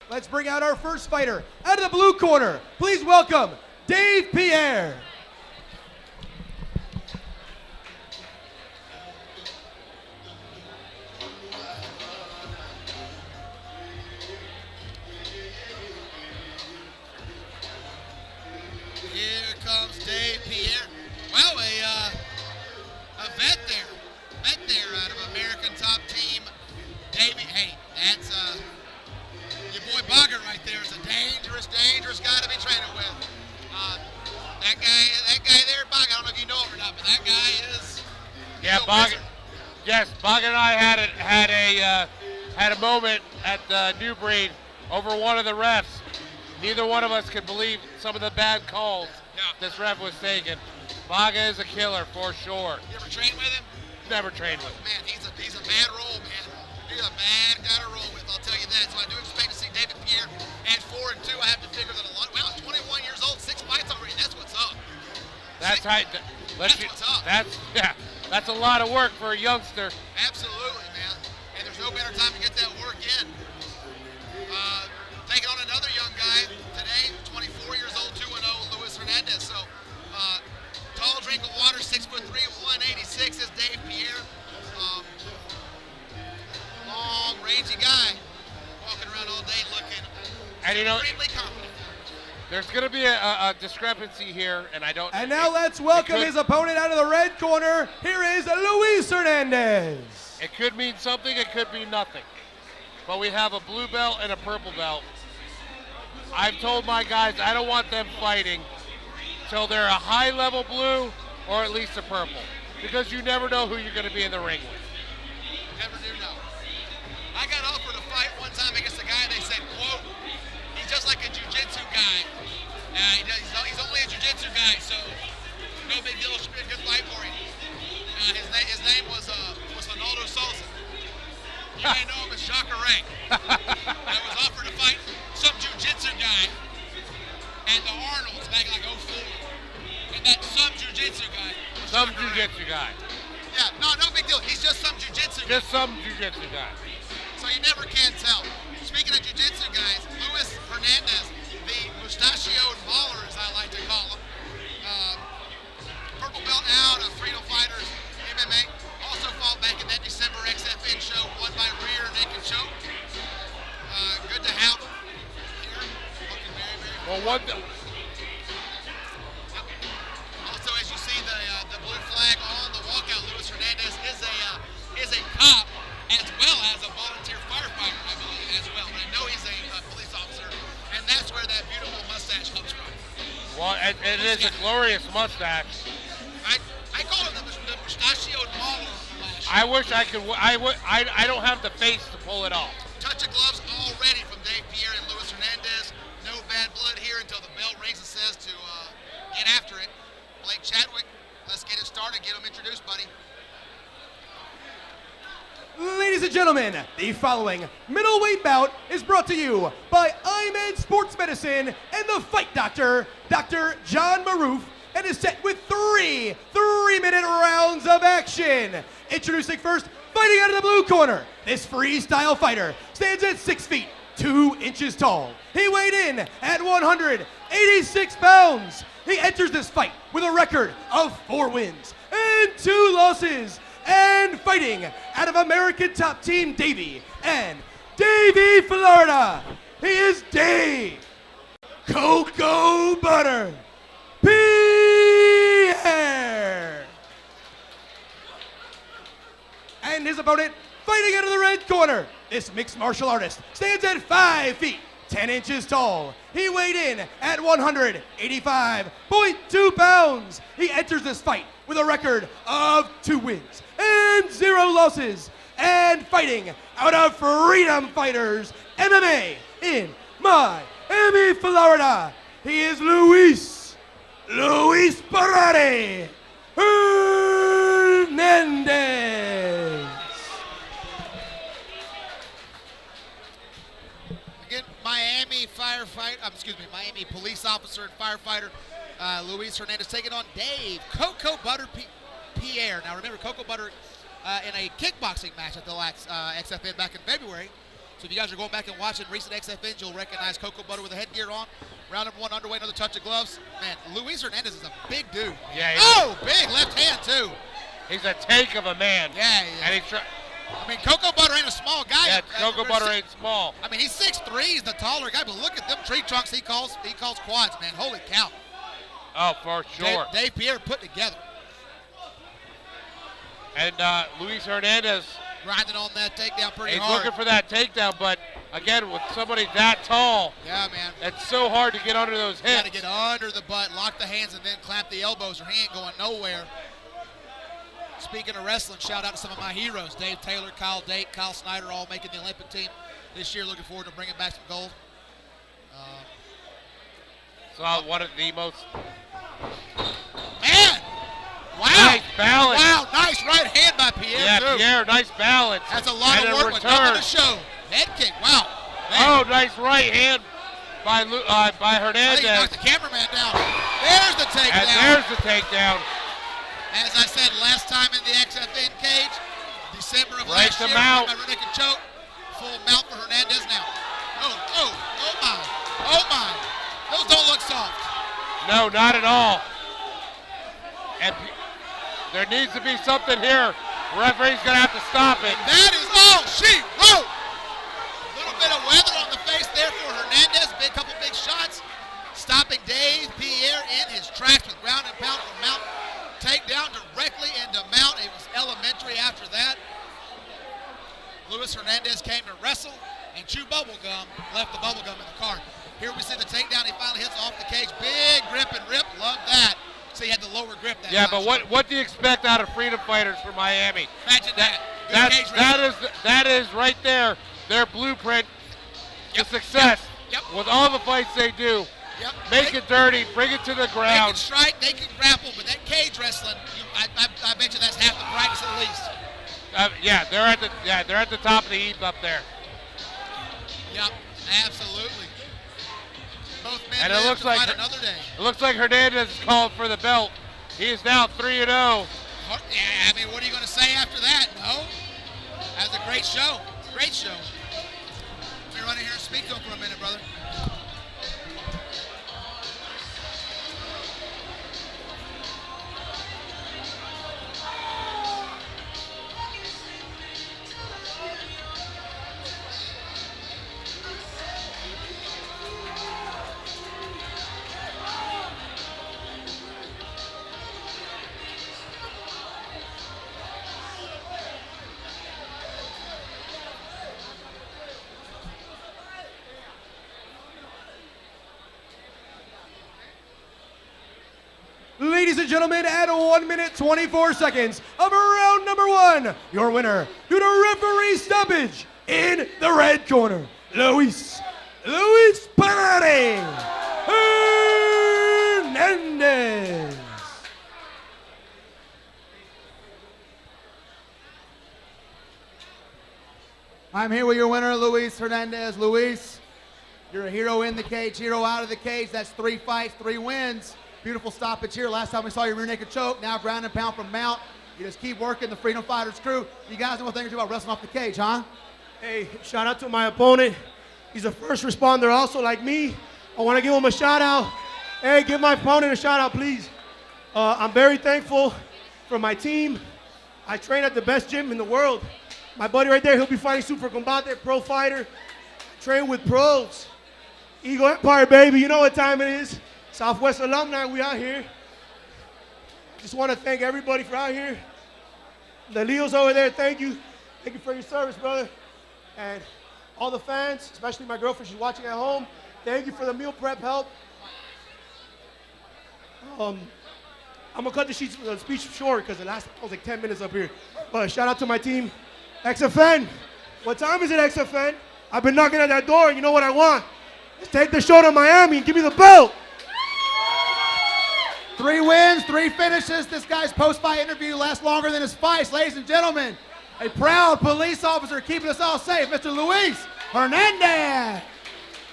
Let's bring out our first fighter. Out of the blue corner, please welcome Dave Pierre. Here comes Dave Pierre. Well, a vet there out of American Top Team. Davey, hey, that's your boy Boggart right there is a dangerous guy to be training with. That guy there, Boggart, I don't know if you know him or not, but that guy is. Yeah, Boggart. Yes, Boggart and I had a moment at New Breed over one of the refs. Neither one of us could believe some of the bad calls this ref was taking. Boggart is a killer for sure. You ever trained with him? Never trained with him. Man, he's a bad roll, man. He's a bad guy to roll with, I'll tell you that. So I do expect to see David Pierre at 4-2. I have to figure that a lot. Well, 21 years old, 6 fights already. That's what's up. That's what's up. That's a lot of work for a youngster. Absolutely, man. And there's no better time to get that work in. Taking on another young guy today, 24 years old, 2-0, Luis Hernandez. So, tall drink of water, 6'3", 186 is Dave Pierre. Long, rangy guy, walking around all day looking extremely confident. There's going to be a discrepancy here, and I don't. And now let's welcome his opponent out of the red corner. Here is Luis Hernandez. It could mean something, it could mean nothing. But we have a blue belt and a purple belt. I've told my guys I don't want them fighting till they're a high-level blue or at least a purple, because you never know who you're going to be in the ring with. Never do know. I got offered a fight one time against a guy. They said, quote, he's just like a jiu-jitsu guy. He's only a jiu-jitsu guy, so no big deal. Should be a good fight for him. His name was Hernandez. You may know him as Jacare. I was offered to fight some jiu-jitsu guy at the Arnold's back in like 04. And that some jiu-jitsu guy. Some jiu-jitsu guy. Yeah, no big deal. He's just some jiu-jitsu guy. Just some jiu-jitsu guy. So you never can tell. Speaking of jiu-jitsu guys, Luis Hernandez, the mustachioed mauler, as I like to call him. Purple belt out of Freedom Fighters MMA. Also fought back in that December XFN show, won by rear naked choke. Good to have him here. Looking very, very Well, Also, as you see the blue flag on the walkout, Luis Hernandez is a cop as well as a volunteer firefighter, I believe, as well. And I know he's a police officer, and that's where that beautiful mustache comes from. Well, it is a glorious mustache. I call him the mustachioed mauler. I wish I could. I don't have the face to pull it off. Touch of gloves already from Dave Pierre and Luis Hernandez. No bad blood here until the bell rings and says to get after it. Blake Chadwick, let's get it started. Get him introduced, buddy. Ladies and gentlemen, the following middleweight bout is brought to you by IMED Sports Medicine and the Fight Doctor, Dr. John Maroof, and is set with three 3-minute rounds of action. Introducing first, fighting out of the blue corner, this freestyle fighter stands at 6 feet, 2 inches tall. He weighed in at 186 pounds. He enters this fight with a record of 4 wins and 2 losses. And fighting out of American Top Team Davey and Davey, Florida, he is Dave Cocoa Butter Pierre. And his opponent, fighting out of the red corner, this mixed martial artist stands at 5 feet, 10 inches tall. He weighed in at 185.2 pounds. He enters this fight with a record of 2 wins and 0 losses. And fighting out of Freedom Fighters MMA in Miami, Florida, he is Luis Parade Hernandez. Again, Miami Miami police officer and firefighter Luis Hernandez taking on Dave Cocoa Butter Pierre. Now remember, Cocoa Butter in a kickboxing match at the XFN back in February. So If you guys are going back and watching recent XFNs, you'll recognize Cocoa Butter with the headgear on. Round number 1 underway, another touch of gloves. Man, Luis Hernandez is a big dude. Yeah. Big left hand too. He's a tank of a man. Yeah. And he's I mean, Cocoa Butter ain't a small guy. Yeah, Cocoa Butter ain't small. I mean, he's 6'3", he's the taller guy, but look at them tree trunks he calls quads, man. Holy cow. Oh, for sure. Dave Pierre put together. And Luis Hernandez, grinding on that takedown pretty he's hard. looking for that takedown, but again, with somebody that tall, yeah, man, it's so hard to get under those hips. You got to get under the butt, lock the hands, and then clamp the elbows, or he ain't going nowhere. Speaking of wrestling, shout out to some of my heroes, Dave Taylor, Kyle Date, Kyle Snyder, all making the Olympic team this year. Looking forward to bringing back some gold. One of the most... Man! Wow! Nice balance. Wow, nice right hand by Pierre. Yeah, too. Pierre, nice balance. That's a lot and of work with nothing to show. Head kick, wow. Man. Oh, nice right hand by Hernandez. I think he knocked the cameraman down. There's the takedown. And there's the takedown. As I said last time in the XFN cage, December of Right last year, mount. my rear naked choke. Full mount for Hernandez now. Oh my. Those don't look soft. No, not at all. And there needs to be something here. The referee's going to have to stop it. That is all she wrote. A little bit of weather on the face there for Hernandez. Couple big shots. Stopping Dave Pierre in his tracks with ground and pound from mount. Takedown directly into mount. It was elementary after that. Luis Hernandez came to wrestle and chew bubble gum. Left the bubble gum in the car. Here we see the takedown. He finally hits off the cage. Big grip and rip. Love that. So he had the lower grip that Yeah, time. but what do you expect out of freedom fighters from Miami? Imagine that. That is right there, their blueprint to success. Yep. With all the fights they do. Yep. Make it dirty, bring it to the They ground. can strike, they can grapple, but that cage wrestling, I bet you that's half the practice at least. They're at the top of the heap up there. Yep, absolutely. Both men And live it looks to like fight another day. It looks like Hernandez is called for the belt. He is now 3-0. Yeah, I mean, what are you going to say after that? No. That was a great show. Great show. Let me run in here and speak to him for a minute, brother. Ladies and gentlemen, at 1 minute 24 seconds of round number 1, your winner due to referee stoppage in the red corner, Luis Hernandez. I'm here with your winner, Luis Hernandez. Luis, you're a hero in the cage, hero out of the cage. That's 3 fights, 3 wins. Beautiful stoppage here. Last time we saw your rear naked choke, now ground and pound from mount. You just keep working the Freedom Fighters crew. You guys know what thing about wrestling off the cage, huh? Hey, shout out to my opponent. He's a first responder also like me. I want to give him a shout out. Hey, give my opponent a shout out, please. I'm very thankful for my team. I train at the best gym in the world. My buddy right there, he'll be fighting Super Combate, pro fighter. Train with pros. Eagle Empire, baby, you know what time it is. Southwest alumni, we out here. Just want to thank everybody for out here. The Leos over there, thank you. Thank you for your service, brother. And all the fans, especially my girlfriend, she's watching at home. Thank you for the meal prep help. I'm gonna cut the speech short because the last was like 10 minutes up here. But shout out to my team, XFN. What time is it, XFN? I've been knocking at that door. You know what I want? Let's take the show to Miami and give me the belt. 3 wins, 3 finishes. This guy's post-fight interview lasts longer than his fights. Ladies and gentlemen, a proud police officer keeping us all safe, Mr. Luis Hernandez.